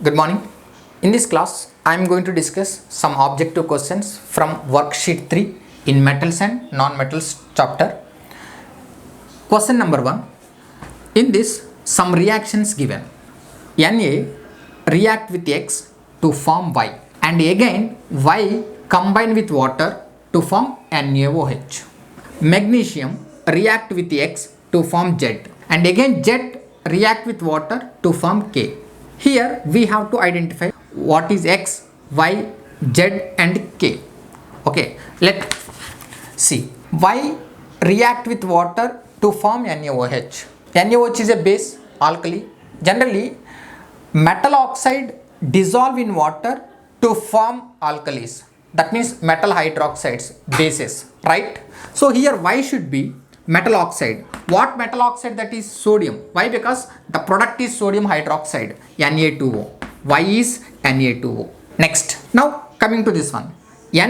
Good morning. In this class, I am going to discuss some objective questions from worksheet 3 in metals and non-metals chapter. Question number 1. In this, some reactions given. Na react with X to form Y, and again Y combine with water to form NaOH. Magnesium react with X to form Z, and again Z react with water to form K. Here we have to identify what is X, Y, Z and K. Okay, let's see. Y react with water to form NaOH. NaOH is a base alkali. Generally, metal oxide dissolve in water to form alkalis. That means metal hydroxides, bases, right? So here Y should be metal oxide. What metal oxide? That is sodium. Why? Because the product is sodium hydroxide, Na2O. Y is Na2O. Next, now coming to this one. Na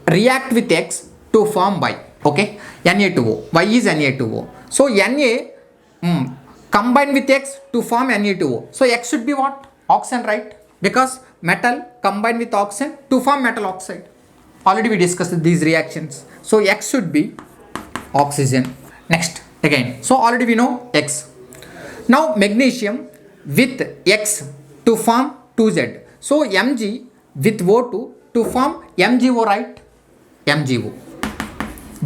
react with X to form Y. Okay, Na2O. Y is Na2O. So Na combine with X to form Na2O. So X should be what? Oxygen, right? Because metal combine with oxygen to form metal oxide. Already we discussed these reactions. So X should be oxygen. Next, again, so already we know X. Now magnesium with X to form 2Z. So Mg with O2 to form MgO, right? MgO.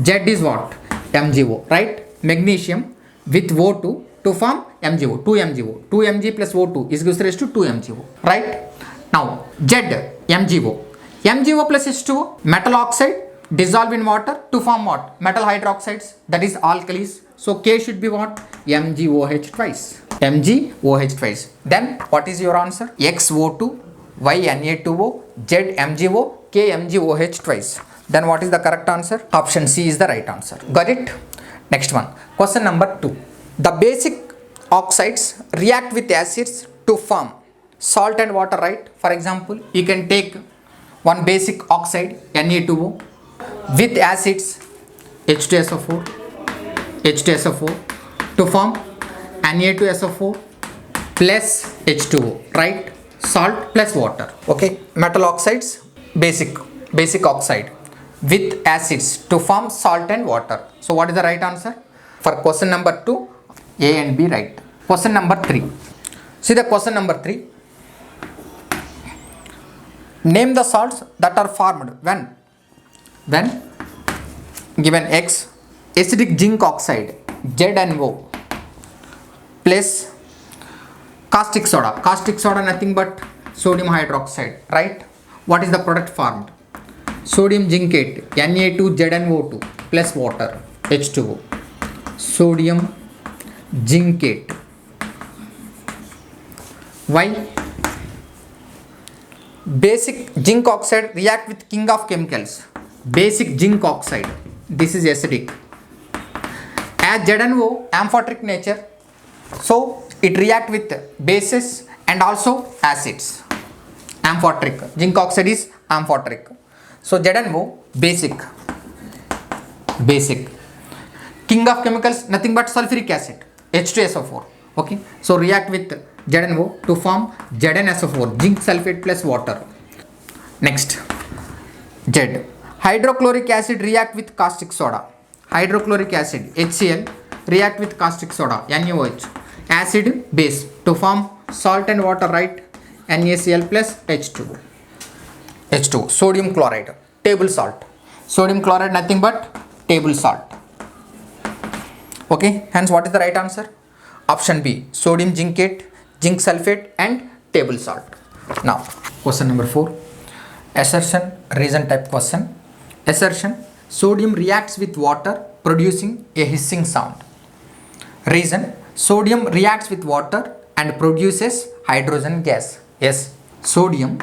Z is what? MgO, right? Magnesium with O2 to form MgO, 2MgO. 2Mg plus O2 is gives rise to 2MgO, right? Now Z, MgO. MgO plus H2O, metal oxide dissolve in water to form what? Metal hydroxides, that is alkalis. So K should be what? MgOH twice. MgOH twice. Then what is your answer? XO2, Y Na2O, Z MgO, K MgOH twice. Then what is the correct answer? Option C is the right answer. Got it? Next one. Question number 2. The basic oxides react with acids to form salt and water, right? For example, you can take one basic oxide Na2O with acids H2SO4, H2SO4 to form Na2SO4 plus H2O, right? Salt plus water. Okay, metal oxides, basic oxide with acids to form salt and water. So what is the right answer? For question number 2, A and B, right. Question number 3. See the question number 3. Name the salts that are formed when given X, acidic zinc oxide ZnO plus caustic soda. Caustic soda nothing but sodium hydroxide, right? What is the product formed? Sodium zincate Na2ZnO2 plus water H2O. Sodium zincate. Why? Basic zinc oxide react with king of chemicals. Basic zinc oxide. This is acidic. As ZnO amphoteric nature, so it react with bases and also acids. Amphoteric. Zinc oxide is amphoteric. So ZnO basic. King of chemicals nothing but sulfuric acid H2SO4. Okay. So react with ZnO to form ZnSO4, zinc sulfate plus water. Next, Z. Hydrochloric acid react with caustic soda. Hydrochloric acid HCl react with caustic soda NaOH. Acid base to form salt and water, right? NaCl plus H2. H2. Sodium chloride, table salt. Sodium chloride nothing but table salt. Okay, hence what is the right answer? Option B, sodium zincate, zinc sulfate and table salt. Now, question number 4. Assertion, reason type question. Assertion, sodium reacts with water producing a hissing sound. Reason, sodium reacts with water and produces hydrogen gas. Yes, sodium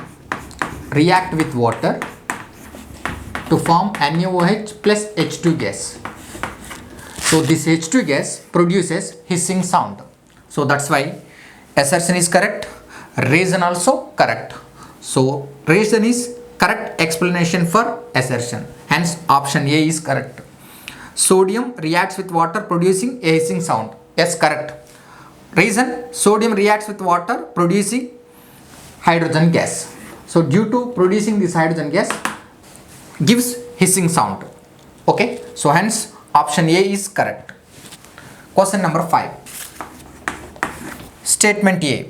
react with water to form NaOH plus H2 gas. So this H2 gas produces hissing sound. So that's why assertion is correct, reason also correct. So reason is correct explanation for assertion. Hence option A is correct. Sodium reacts with water producing a hissing sound. Yes, correct. Reason, sodium reacts with water producing hydrogen gas. So due to producing this hydrogen gas gives hissing sound. Okay, so hence option A is correct. Question number 5. Statement A.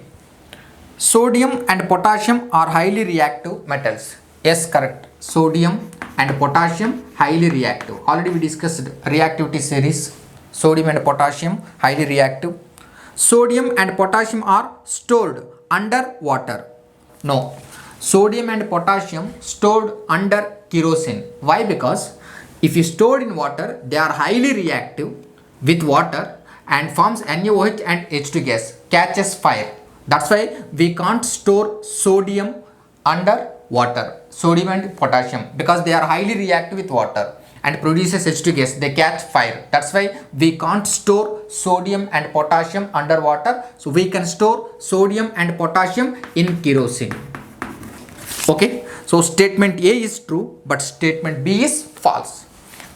Sodium and potassium are highly reactive metals. Yes, correct. Sodium and potassium highly reactive. Already we discussed reactivity series. Sodium and potassium highly reactive. Sodium and potassium are stored under water. No. Sodium and potassium stored under kerosene. Why? Because if you stored in water, they are highly reactive with water and forms NaOH and H2 gas, catches fire. That's why we can't store sodium under water, sodium and potassium, because they are highly reactive with water and produces H2 gas, they catch fire. That's why we can't store sodium and potassium under water. So we can store sodium and potassium in kerosene. Okay, so statement A is true, but statement B is false.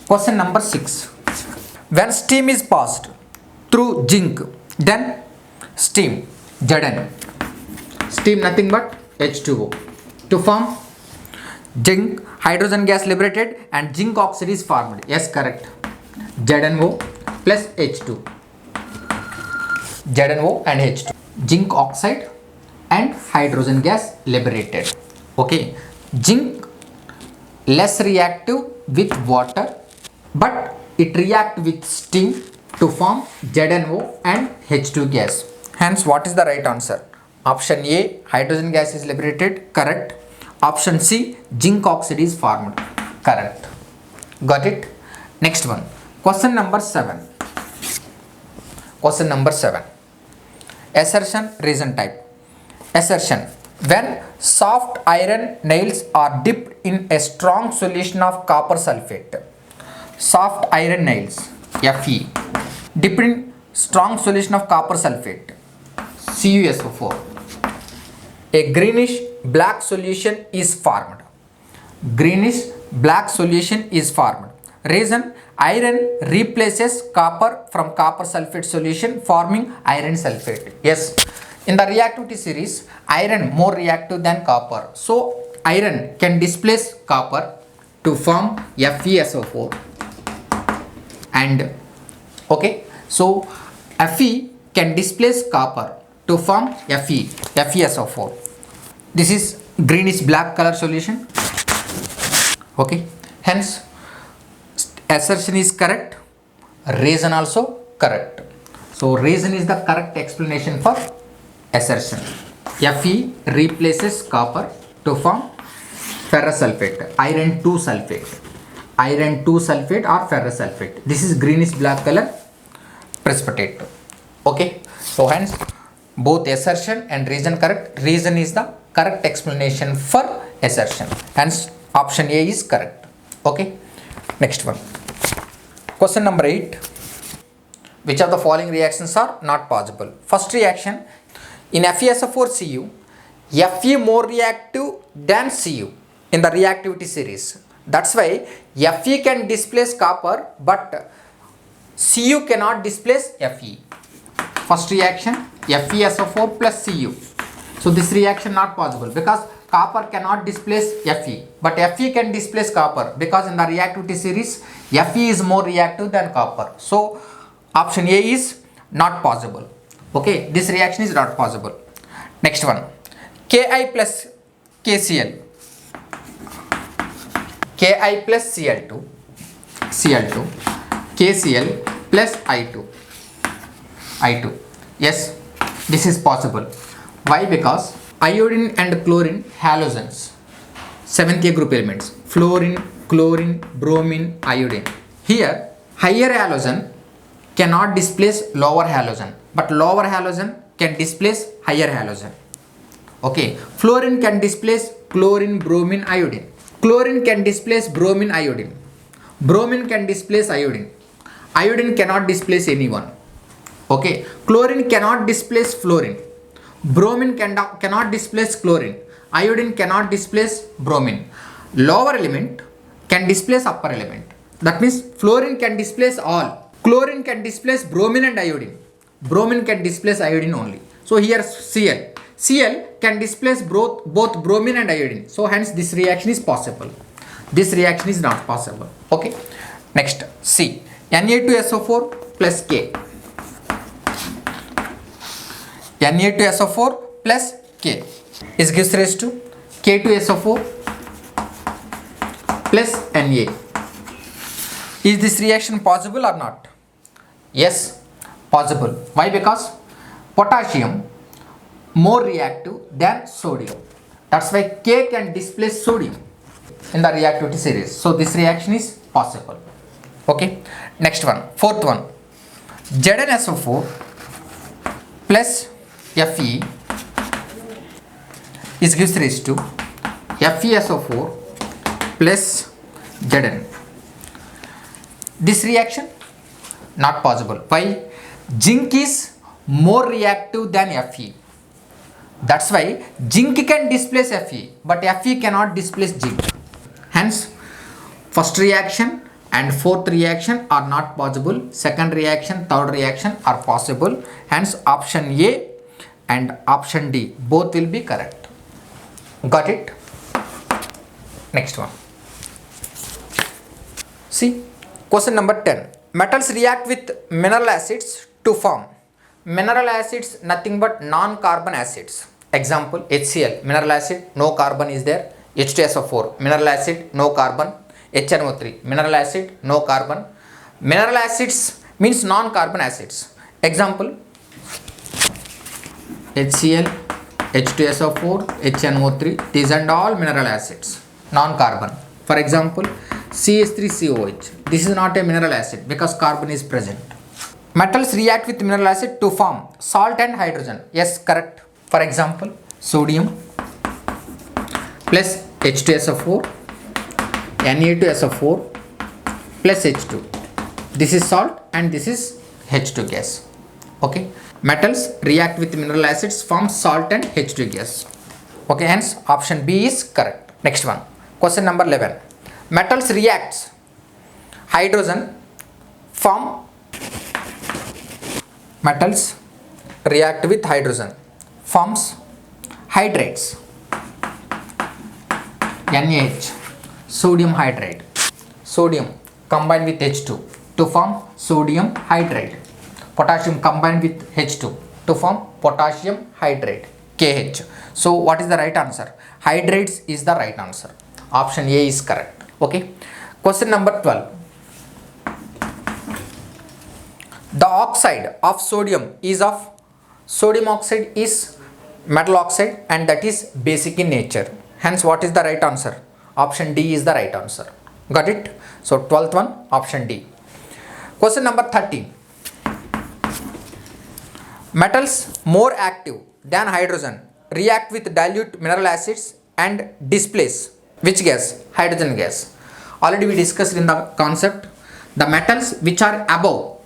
Question number 6. When steam is passed through zinc, then steam, Zn. Steam nothing but H2O. To form zinc, hydrogen gas liberated and zinc oxide is formed. Yes, correct. ZnO plus H2. ZnO and H2. Zinc oxide and hydrogen gas liberated. Okay. Zinc less reactive with water, but it reacts with steam to form ZnO and H2 gas. Hence, what is the right answer? Option A, hydrogen gas is liberated, correct. Option C, zinc oxide is formed, correct. Got it? Next one. Question number 7. Question number 7. Assertion, reason type. Assertion. When soft iron nails are dipped in a strong solution of copper sulfate. Soft iron nails, Fe, dipped in strong solution of copper sulfate, CuSO4. A greenish black solution is formed. Greenish black solution is formed. Reason, iron replaces copper from copper sulfate solution, forming iron sulfate. Yes, in the reactivity series, iron more reactive than copper. So iron can displace copper to form FeSO4. And okay, so Fe can displace copper to form FeSO4. This is greenish black color solution. Okay, hence assertion is correct, reason also correct. So reason is the correct explanation for assertion. Fe replaces copper to form ferrous sulfate, iron 2 sulfate. Iron 2 sulfate or ferrous sulfate. This is greenish black color precipitate. Okay, so hence both assertion and reason correct. Reason is the correct explanation for assertion. Hence option A is correct. Okay, next one. Question number 8. Which of the following reactions are not possible? First reaction, in FeSO4Cu, Fe more reactive than Cu in the reactivity series. That's why Fe can displace copper, but Cu cannot displace Fe. First reaction, FeSO4 plus Cu. So this reaction not possible because copper cannot displace Fe, but Fe can displace copper because in the reactivity series, Fe is more reactive than copper. So option A is not possible. Okay, this reaction is not possible. Next one, Ki plus KCl. Ki plus Cl2, KCl plus I2. Yes, this is possible. Why? Because iodine and chlorine halogens, 7th A group elements, fluorine, chlorine, bromine, iodine. Here, higher halogen cannot displace lower halogen, but lower halogen can displace higher halogen. Okay, fluorine can displace chlorine, bromine, iodine. Chlorine can displace bromine, iodine. Bromine can displace iodine. Iodine cannot displace anyone. Okay, chlorine cannot displace fluorine. Bromine cannot displace chlorine. Iodine cannot displace bromine. Lower element can displace upper element. That means fluorine can displace all. Chlorine can displace bromine and iodine. Bromine can displace iodine only. So here Cl can displace both bromine and iodine. So hence this reaction is possible. This reaction is not possible. Okay. Next, C. Na2SO4 plus K. Na2SO4 plus K is gives rise to K2SO4 plus Na. Is this reaction possible or not? Yes, possible. Why? Because potassium more reactive than sodium. That's why K can displace sodium in the reactivity series. So this reaction is possible. Okay. Next one, fourth one. ZnSO4 plus Fe is gives rise to FeSO4 plus Zn. This reaction not possible. Why? Zinc is more reactive than Fe. That's why zinc can displace Fe, but Fe cannot displace zinc. Hence, first reaction and fourth reaction are not possible. Second reaction, third reaction are possible. Hence, option A and option D both will be correct. Got it? Next one. See, question number 10. Metals react with mineral acids to form. Mineral acids nothing but non-carbon acids. Example, HCl, mineral acid, no carbon is there. H2SO4, mineral acid, no carbon. HNO3, mineral acid, no carbon. Mineral acids means non-carbon acids. Example, HCl, H2SO4, HNO3, these are all mineral acids, non-carbon. For example, CH3COH, this is not a mineral acid because carbon is present. Metals react with mineral acid to form salt and hydrogen. Yes, correct. For example, sodium plus H2SO4, Na2SO4 plus H2. This is salt and this is H2 gas. Okay. Metals react with mineral acids, form salt and H2 gas. Okay, hence option B is correct. Next one. Question number 11. Metals reacts hydrogen form. Metals react with hydrogen forms hydrates. NaH, sodium hydride. Sodium combined with H2 to form sodium hydride. Potassium combined with H2 to form potassium hydride, KH. So what is the right answer? Hydrates is the right answer. Option A is correct. Okay. Question number 12. The oxide of sodium is of sodium oxide is metal oxide and that is basic in nature. Hence what is the right answer? Option D is the right answer. Got it? So 12th one, option D. Question number 13. Metals more active than hydrogen react with dilute mineral acids and displace which gas? Hydrogen gas. Already we discussed in the concept. The metals which are above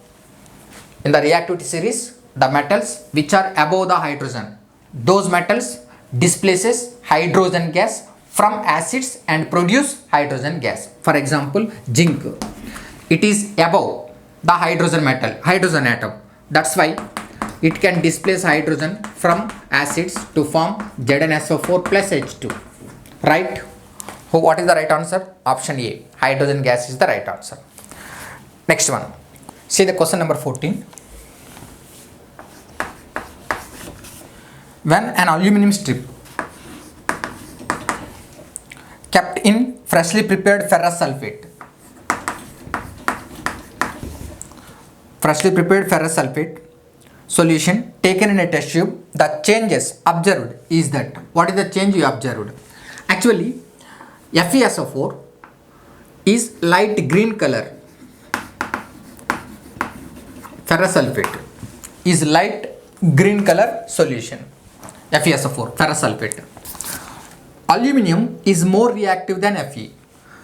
in the reactivity series, the metals which are above the hydrogen, those metals displaces hydrogen gas from acids and produce hydrogen gas. For example, zinc, it is above the hydrogen atom. That's why it can displace hydrogen from acids to form ZnSO4 plus H2. Right? So what is the right answer? Option A. Hydrogen gas is the right answer. Next one. See the question number 14. When an aluminum strip kept in freshly prepared ferrous sulfate solution taken in a test tube, the changes observed is that. What is the change you observed? Actually, FeSO4 is light green color. Ferrous sulfate is light green color solution. FeSO4, ferrous sulfate. Aluminium is more reactive than Fe.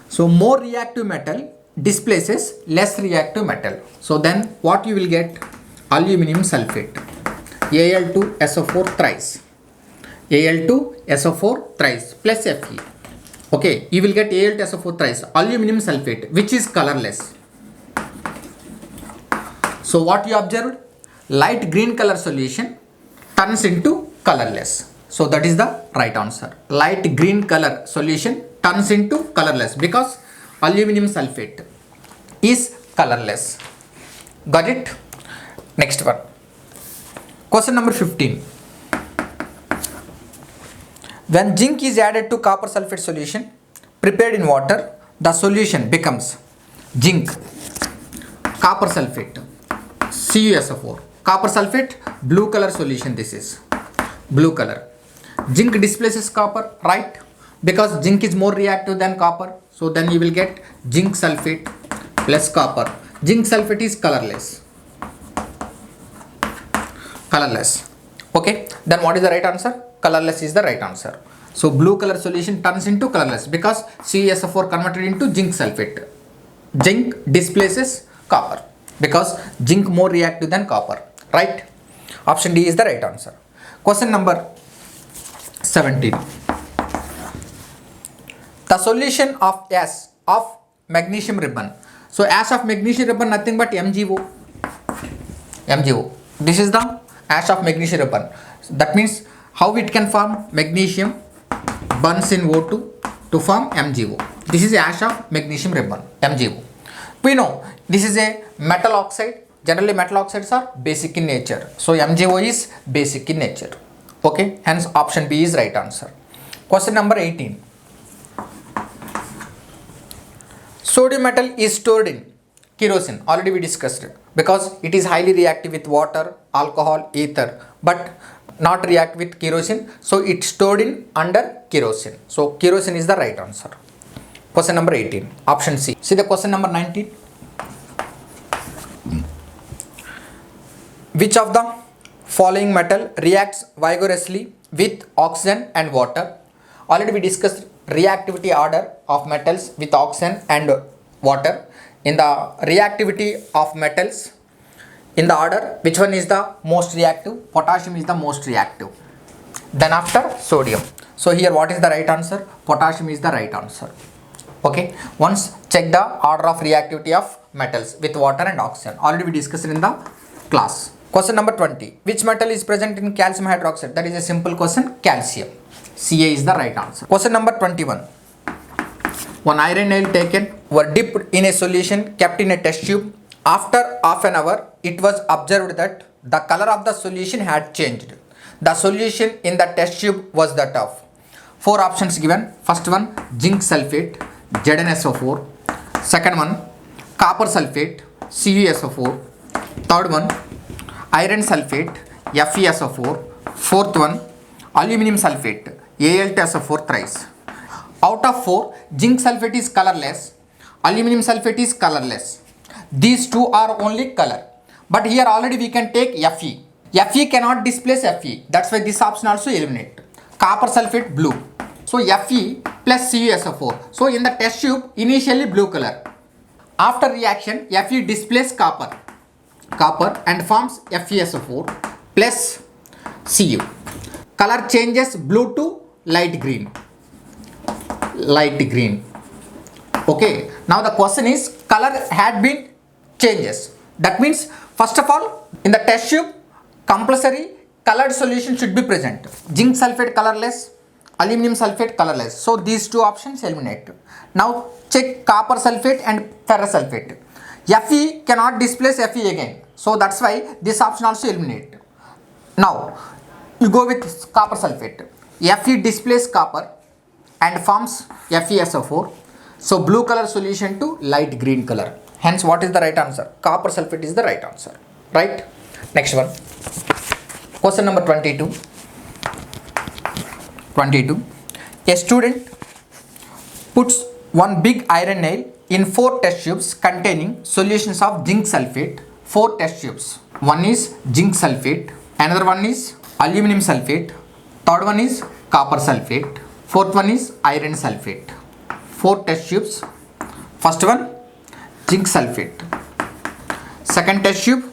So more reactive metal displaces less reactive metal. So then what you will get? Aluminium sulfate, Al2SO4 thrice, Al2SO4 thrice plus Fe. Okay, you will get Al2SO4 thrice, aluminum sulfate, which is colorless. So what you observed? Light green color solution turns into colorless. So that is the right answer. Light green color solution turns into colorless because aluminum sulfate is colorless. Got it? Next one. Question number 15. When zinc is added to copper sulfate solution prepared in water, the solution becomes zinc, copper sulfate, CuSO4. Copper sulfate, blue color solution. This is blue color. Zinc displaces copper, right? Because zinc is more reactive than copper. So then you will get zinc sulfate plus copper. Zinc sulfate is colorless. Colorless. Okay. Then what is the right answer? Colorless is the right answer. So blue color solution turns into colorless because CuSO4 converted into zinc sulfate. Zinc displaces copper because zinc more reactive than copper. Right? Option D is the right answer. Question number 17. The solution of ash of magnesium ribbon. So ash of magnesium ribbon nothing but MgO. MgO. This is the ash of magnesium ribbon. That means how it can form? Magnesium burns in O2 to form MgO. This is ash of magnesium ribbon, MgO. We know this is a metal oxide. Generally metal oxides are basic in nature. So MgO is basic in nature. Okay, hence option B is right answer. Question number 18. Sodium metal is stored in kerosene. Already we discussed it because it is highly reactive with water, alcohol, ether, but not react with kerosene. So it's stored in under kerosene. So kerosene is the right answer. Question number 18. Option C. See the question number 19. Which of the following metal reacts vigorously with oxygen and water? Already we discussed reactivity order of metals with oxygen and water. In the reactivity of metals, in the order, which one is the most reactive? Potassium is the most reactive. Then after sodium. So here what is the right answer? Potassium is the right answer. Okay. Once check the order of reactivity of metals with water and oxygen. Already we discussed in the class. Question number 20. Which metal is present in calcium hydroxide? That is a simple question. Calcium. Ca is the right answer. Question number 21. One iron nail taken were dipped in a solution kept in a test tube. After half an hour, it was observed that the color of the solution had changed. The solution in the test tube was that of. Four options given. First one, zinc sulfate, ZnSO4. Second one, copper sulfate, CuSO4. Third one, iron sulfate, FeSO4. Fourth one, aluminum sulfate, Al2SO4 thrice. Out of four, zinc sulfate is colorless, aluminum sulfate is colorless. These two are only color. But here already we can take Fe. Fe cannot displace Fe. That's why this option also eliminate. Copper sulfate blue. So Fe plus CuSO4. So in the test tube initially blue color. After reaction Fe displaces copper and forms FeSO4 plus Cu. Color changes blue to light green. Okay, now the question is color had been changes. That means first of all in the test tube compulsory colored solution should be present. Zinc sulfate colorless, aluminum sulfate colorless. So these two options eliminate. Now check copper sulfate and ferrous sulfate. Fe cannot displace Fe again. So that's why this option also eliminate. Now you go with copper sulfate. Fe displaces copper and forms FeSO4. So blue color solution to light green color. Hence what is the right answer? Copper sulfate is the right answer. Right? Next one. Question number 22. A student puts one big iron nail in 4 test tubes containing solutions of zinc sulfate. 4 test tubes. One is zinc sulfate, another one is aluminum sulfate, third one is copper sulfate, fourth one is iron sulfate. 4 test tubes. First one zinc sulfate. Second test tube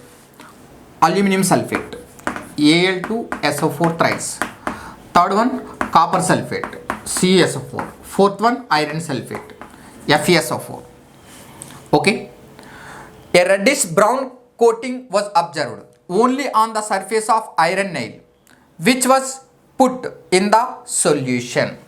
aluminum sulfate, Al2SO4 thrice. Third one copper sulfate, CuSO4. Fourth one iron sulfate, FeSO4. Okay. A reddish brown coating was observed only on the surface of iron nail, which was put in the solution.